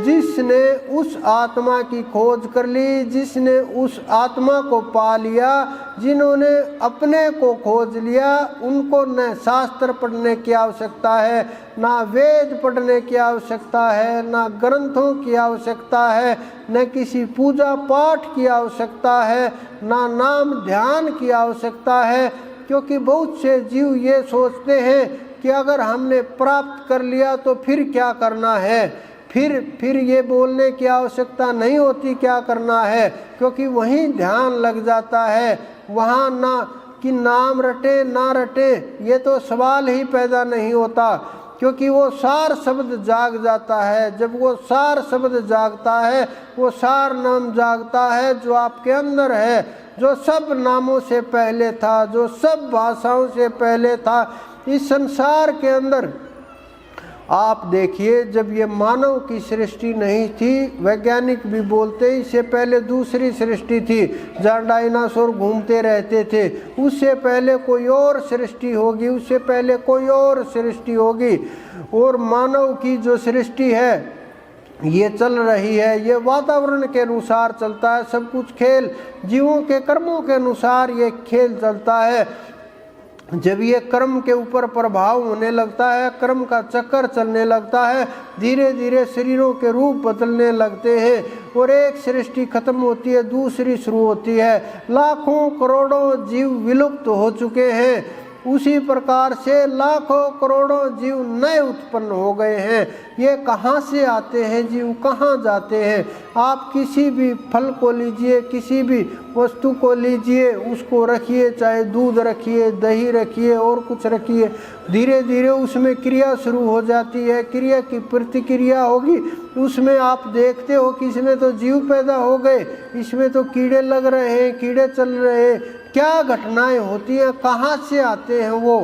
जिसने उस आत्मा की खोज कर ली, जिसने उस आत्मा को पा लिया, जिन्होंने अपने को खोज लिया, उनको न शास्त्र पढ़ने की आवश्यकता है, ना वेद पढ़ने की आवश्यकता है, ना ग्रंथों की आवश्यकता है, न किसी पूजा पाठ की आवश्यकता है, ना नाम ध्यान की आवश्यकता है। क्योंकि बहुत से जीव ये सोचते हैं कि अगर हमने प्राप्त कर लिया तो फिर क्या करना है, फिर ये बोलने की आवश्यकता नहीं होती क्या करना है, क्योंकि वहीं ध्यान लग जाता है। वहाँ ना कि नाम रटे ना रटे ये तो सवाल ही पैदा नहीं होता, क्योंकि वो सार शब्द जाग जाता है। जब वो सार शब्द जागता है, वो सार नाम जागता है जो आपके अंदर है, जो सब नामों से पहले था, जो सब भाषाओं से पहले था इस संसार के अंदर। आप देखिए, जब ये मानव की सृष्टि नहीं थी, वैज्ञानिक भी बोलते इससे पहले दूसरी सृष्टि थी जहाँ डायनासोर घूमते रहते थे, उससे पहले कोई और सृष्टि होगी, उससे पहले कोई और सृष्टि होगी। और मानव की जो सृष्टि है ये चल रही है, ये वातावरण के अनुसार चलता है। सब कुछ खेल जीवों के कर्मों के अनुसार ये खेल चलता है। जब ये कर्म के ऊपर प्रभाव होने लगता है, कर्म का चक्कर चलने लगता है, धीरे धीरे शरीरों के रूप बदलने लगते हैं और एक सृष्टि खत्म होती है, दूसरी शुरू होती है। लाखों करोड़ों जीव विलुप्त हो चुके हैं, उसी प्रकार से लाखों करोड़ों जीव नए उत्पन्न हो गए हैं। ये कहाँ से आते हैं जीव, कहाँ जाते हैं? आप किसी भी फल को लीजिए, किसी भी वस्तु को लीजिए, उसको रखिए, चाहे दूध रखिए, दही रखिए और कुछ रखिए, धीरे धीरे उसमें क्रिया शुरू हो जाती है, क्रिया की प्रतिक्रिया होगी। उसमें आप देखते हो कि इसमें तो जीव पैदा हो गए, इसमें तो कीड़े लग रहे हैं, कीड़े चल रहे हैं, क्या घटनाएं होती हैं, कहाँ से आते हैं वो?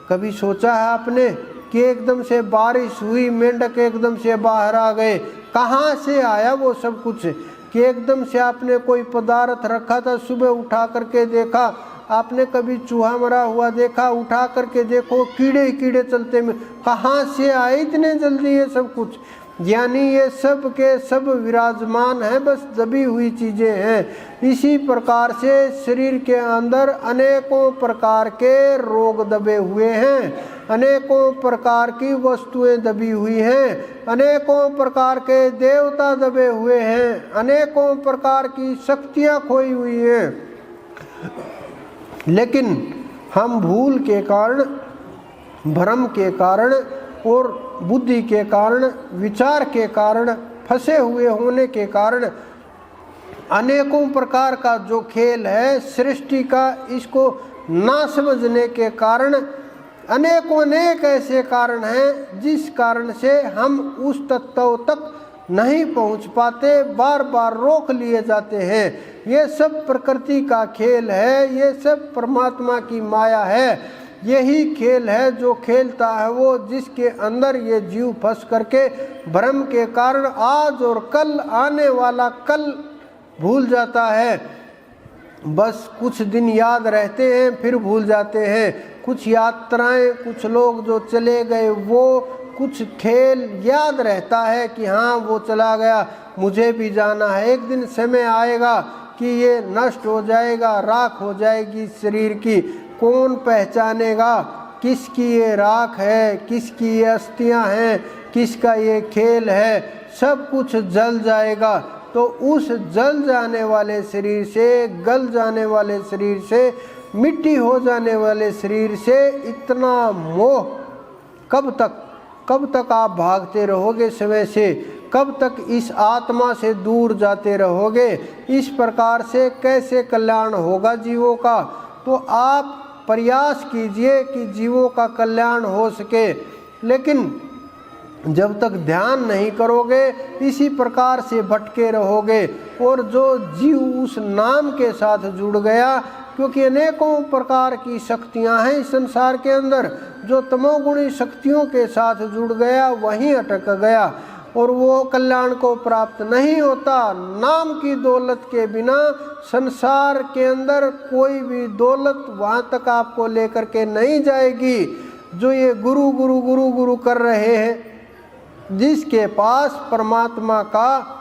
कभी सोचा है आपने कि एकदम से बारिश हुई, मेंढक एकदम से बाहर आ गए, कहाँ से आया वो सब कुछ? कि एकदम से आपने कोई पदार्थ रखा था, सुबह उठा करके देखा, आपने कभी चूहा मरा हुआ देखा, उठा करके देखो कीड़े ही कीड़े चलते में, कहाँ से आए इतने जल्दी ये सब कुछ? यानी ये सब के सब विराजमान है, बस दबी हुई चीज़ें हैं। इसी प्रकार से शरीर के अंदर अनेकों प्रकार के रोग दबे हुए हैं, अनेकों प्रकार की वस्तुएं दबी हुई हैं, अनेकों प्रकार के देवता दबे हुए हैं, अनेकों प्रकार की शक्तियां खोई हुई हैं। लेकिन हम भूल के कारण, भ्रम के कारण और बुद्धि के कारण, विचार के कारण, फंसे हुए होने के कारण अनेकों प्रकार का जो खेल है सृष्टि का, इसको ना समझने के कारण अनेकों अनेक ऐसे कारण हैं जिस कारण से हम उस तत्व तक नहीं पहुंच पाते, बार बार रोक लिए जाते हैं। ये सब प्रकृति का खेल है, ये सब परमात्मा की माया है। यही खेल है जो खेलता है वो, जिसके अंदर ये जीव फंस करके भ्रम के कारण आज और कल, आने वाला कल भूल जाता है। बस कुछ दिन याद रहते हैं फिर भूल जाते हैं। कुछ यात्राएं, कुछ लोग जो चले गए वो, कुछ खेल याद रहता है कि हाँ वो चला गया, मुझे भी जाना है। एक दिन समय आएगा कि ये नष्ट हो जाएगा, राख हो जाएगी शरीर की। कौन पहचानेगा किसकी ये राख है, किसकी ये अस्थियां हैं, किसका ये खेल है? सब कुछ जल जाएगा। तो उस जल जाने वाले शरीर से, गल जाने वाले शरीर से, मिट्टी हो जाने वाले शरीर से इतना मोह कब तक आप भागते रहोगे समय से? कब तक इस आत्मा से दूर जाते रहोगे? इस प्रकार से कैसे कल्याण होगा जीवों का? तो आप प्रयास कीजिए कि जीवों का कल्याण हो सके, लेकिन जब तक ध्यान नहीं करोगे इसी प्रकार से भटके रहोगे। और जो जीव उस नाम के साथ जुड़ गया, क्योंकि अनेकों प्रकार की शक्तियां हैं इस संसार के अंदर, जो तमोगुणी शक्तियों के साथ जुड़ गया वहीं अटक गया और वो कल्याण को प्राप्त नहीं होता। नाम की दौलत के बिना संसार के अंदर कोई भी दौलत वहाँ तक आपको लेकर के नहीं जाएगी। जो ये गुरु गुरु गुरु गुरु कर रहे हैं, जिसके पास परमात्मा का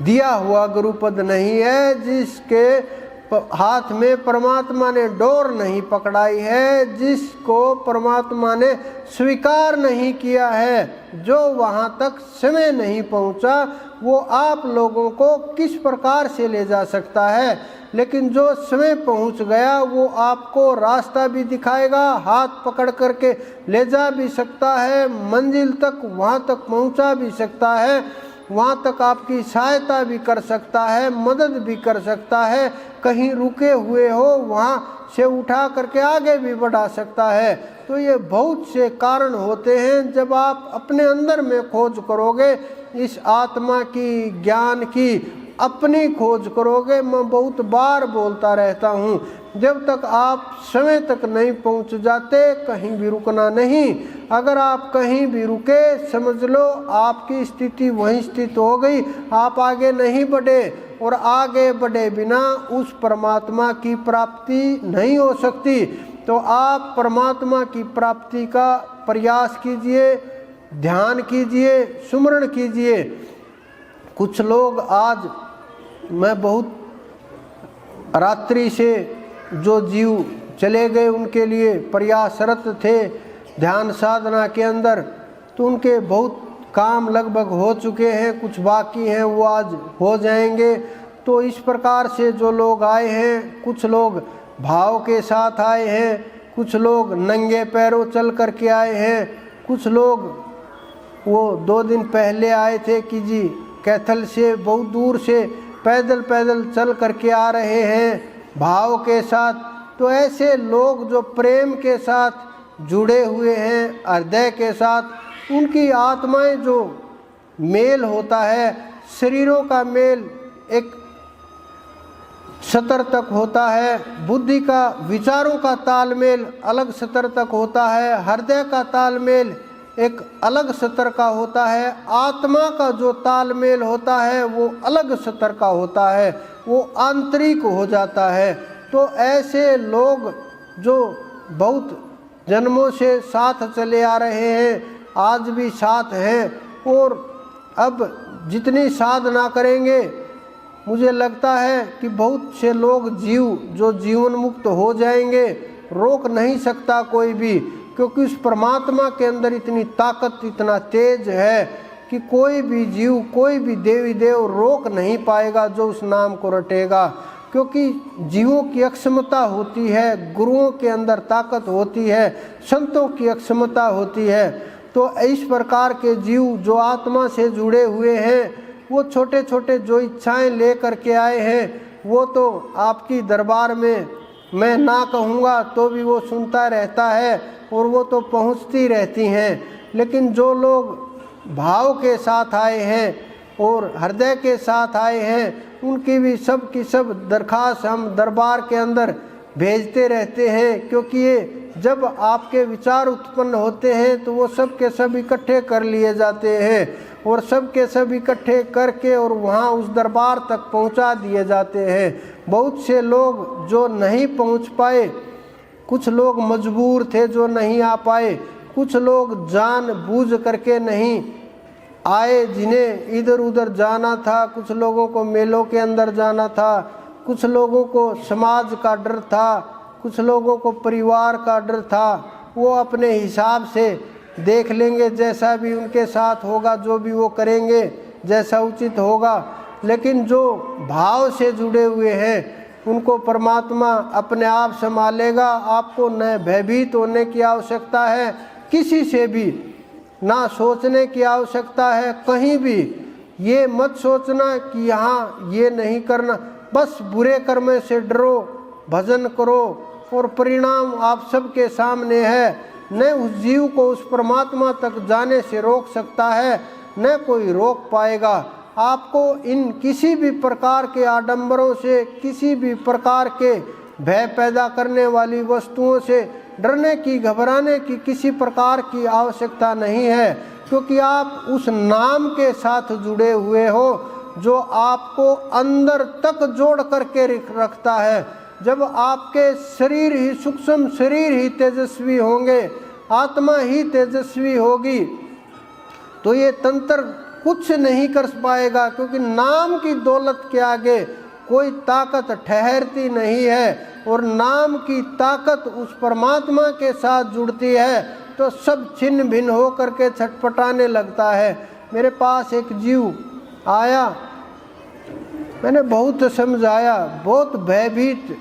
दिया हुआ गुरुपद नहीं है, जिसके हाथ में परमात्मा ने डोर नहीं पकड़ाई है, जिसको परमात्मा ने स्वीकार नहीं किया है, जो वहाँ तक समय नहीं पहुँचा, वो आप लोगों को किस प्रकार से ले जा सकता है। लेकिन जो समय पहुँच गया वो आपको रास्ता भी दिखाएगा, हाथ पकड़ करके ले जा भी सकता है, मंजिल तक वहाँ तक पहुँचा भी सकता है, वहाँ तक आपकी सहायता भी कर सकता है, मदद भी कर सकता है, कहीं रुके हुए हो वहाँ से उठा करके आगे भी बढ़ा सकता है। तो ये बहुत से कारण होते हैं। जब आप अपने अंदर में खोज करोगे, इस आत्मा की, ज्ञान की अपनी खोज करोगे, मैं बहुत बार बोलता रहता हूँ, जब तक आप समय तक नहीं पहुँच जाते कहीं भी रुकना नहीं। अगर आप कहीं भी रुके, समझ लो आपकी स्थिति वहीं स्थित हो गई, आप आगे नहीं बढ़े, और आगे बढ़े बिना उस परमात्मा की प्राप्ति नहीं हो सकती। तो आप परमात्मा की प्राप्ति का प्रयास कीजिए, ध्यान कीजिए, सुमरण कीजिए। कुछ लोग आज, मैं बहुत रात्रि से जो जीव चले गए उनके लिए प्रयासरत थे ध्यान साधना के अंदर, तो उनके बहुत काम लगभग हो चुके हैं, कुछ बाकी हैं वो आज हो जाएंगे। तो इस प्रकार से जो लोग आए हैं, कुछ लोग भाव के साथ आए हैं, कुछ लोग नंगे पैरों चल करके आए हैं, कुछ लोग वो 2 दिन पहले आए थे कि जी कैथल से बहुत दूर से पैदल पैदल चल करके आ रहे हैं भाव के साथ। तो ऐसे लोग जो प्रेम के साथ जुड़े हुए हैं, हृदय के साथ, उनकी आत्माएं जो मेल होता है, शरीरों का मेल एक स्तर तक होता है, बुद्धि का, विचारों का तालमेल अलग स्तर तक होता है, हृदय का तालमेल एक अलग स्तर का होता है, आत्मा का जो तालमेल होता है वो अलग स्तर का होता है, वो आंतरिक हो जाता है। तो ऐसे लोग जो बहुत जन्मों से साथ चले आ रहे हैं, आज भी साथ हैं, और अब जितनी साधना करेंगे मुझे लगता है कि बहुत से लोग जीव जो जीवन मुक्त हो जाएंगे, रोक नहीं सकता कोई भी, क्योंकि उस परमात्मा के अंदर इतनी ताकत, इतना तेज है कि कोई भी जीव, कोई भी देवी देव रोक नहीं पाएगा जो उस नाम को रटेगा। क्योंकि जीवों की अक्षमता होती है, गुरुओं के अंदर ताकत होती है, संतों की अक्षमता होती है। तो इस प्रकार के जीव जो आत्मा से जुड़े हुए हैं, वो छोटे छोटे जो इच्छाएं ले करके आए हैं, वो तो आपकी दरबार में मैं ना कहूँगा तो भी वो सुनता रहता है और वो तो पहुँचती रहती हैं। लेकिन जो लोग भाव के साथ आए हैं और हृदय के साथ आए हैं, उनकी भी सब की सब दरख्वास्त हम दरबार के अंदर भेजते रहते हैं। क्योंकि ये जब आपके विचार उत्पन्न होते हैं तो वो सब के सब इकट्ठे कर लिए जाते हैं, और सब के सब इकट्ठे करके और वहाँ उस दरबार तक पहुँचा दिए जाते हैं। बहुत से लोग जो नहीं पहुँच पाए, कुछ लोग मजबूर थे जो नहीं आ पाए, कुछ लोग जानबूझ करके नहीं आए जिन्हें इधर उधर जाना था, कुछ लोगों को मेलों के अंदर जाना था, कुछ लोगों को समाज का डर था, कुछ लोगों को परिवार का डर था। वो अपने हिसाब से देख लेंगे, जैसा भी उनके साथ होगा, जो भी वो करेंगे जैसा उचित होगा। लेकिन जो भाव से जुड़े हुए हैं उनको परमात्मा अपने आप संभालेगा। आपको न भयभीत होने की आवश्यकता है, किसी से भी ना सोचने की आवश्यकता है। कहीं भी ये मत सोचना कि यहाँ ये नहीं करना, बस बुरे कर्म से डरो, भजन करो, और परिणाम आप सबके सामने है। न उस जीव को उस परमात्मा तक जाने से रोक सकता है, न कोई रोक पाएगा। आपको इन किसी भी प्रकार के आडंबरों से, किसी भी प्रकार के भय पैदा करने वाली वस्तुओं से डरने की, घबराने की किसी प्रकार की आवश्यकता नहीं है। क्योंकि आप उस नाम के साथ जुड़े हुए हो जो आपको अंदर तक जोड़ करके रखता है। जब आपके शरीर ही, सूक्ष्म शरीर ही तेजस्वी होंगे, आत्मा ही तेजस्वी होगी, तो ये तंत्र कुछ नहीं कर पाएगा, क्योंकि नाम की दौलत के आगे कोई ताकत ठहरती नहीं है। और नाम की ताकत उस परमात्मा के साथ जुड़ती है तो सब छिन्न भिन्न हो करके छटपटाने लगता है। मेरे पास एक जीव आया, मैंने बहुत समझाया, बहुत भयभीत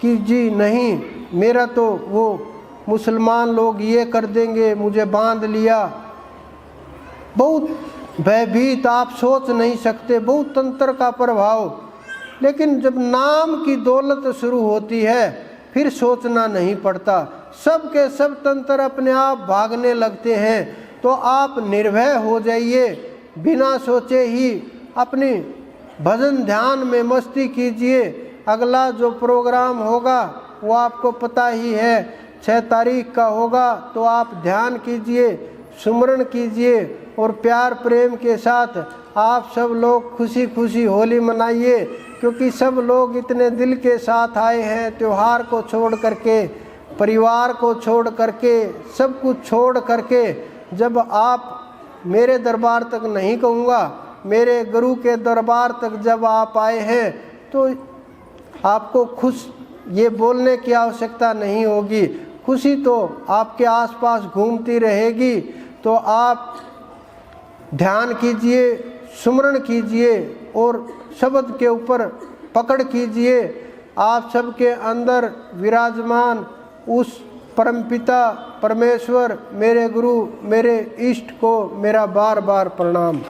कि जी नहीं, मेरा तो वो मुसलमान लोग ये कर देंगे, मुझे बांध लिया। बहुत भयभीत, आप सोच नहीं सकते, बहुत तंत्र का प्रभाव। लेकिन जब नाम की दौलत शुरू होती है फिर सोचना नहीं पड़ता, सब के सब तंत्र अपने आप भागने लगते हैं। तो आप निर्भय हो जाइए, बिना सोचे ही अपनी भजन ध्यान में मस्ती कीजिए। अगला जो प्रोग्राम होगा वो आपको पता ही है, 6 तारीख का होगा, तो आप ध्यान कीजिए, सुमरण कीजिए और प्यार प्रेम के साथ आप सब लोग खुशी खुशी होली मनाइए। क्योंकि सब लोग इतने दिल के साथ आए हैं, त्यौहार को छोड़ करके, परिवार को छोड़ करके, सब कुछ छोड़ करके। जब आप मेरे दरबार तक नहीं कहूँगा, मेरे गुरु के दरबार तक जब आप आए हैं तो आपको खुश ये बोलने की आवश्यकता नहीं होगी, खुशी तो आपके आसपास घूमती रहेगी। तो आप ध्यान कीजिए, सुमरण कीजिए और शब्द के ऊपर पकड़ कीजिए। आप सबके अंदर विराजमान उस परमपिता परमेश्वर, मेरे गुरु, मेरे इष्ट को मेरा बार बार प्रणाम।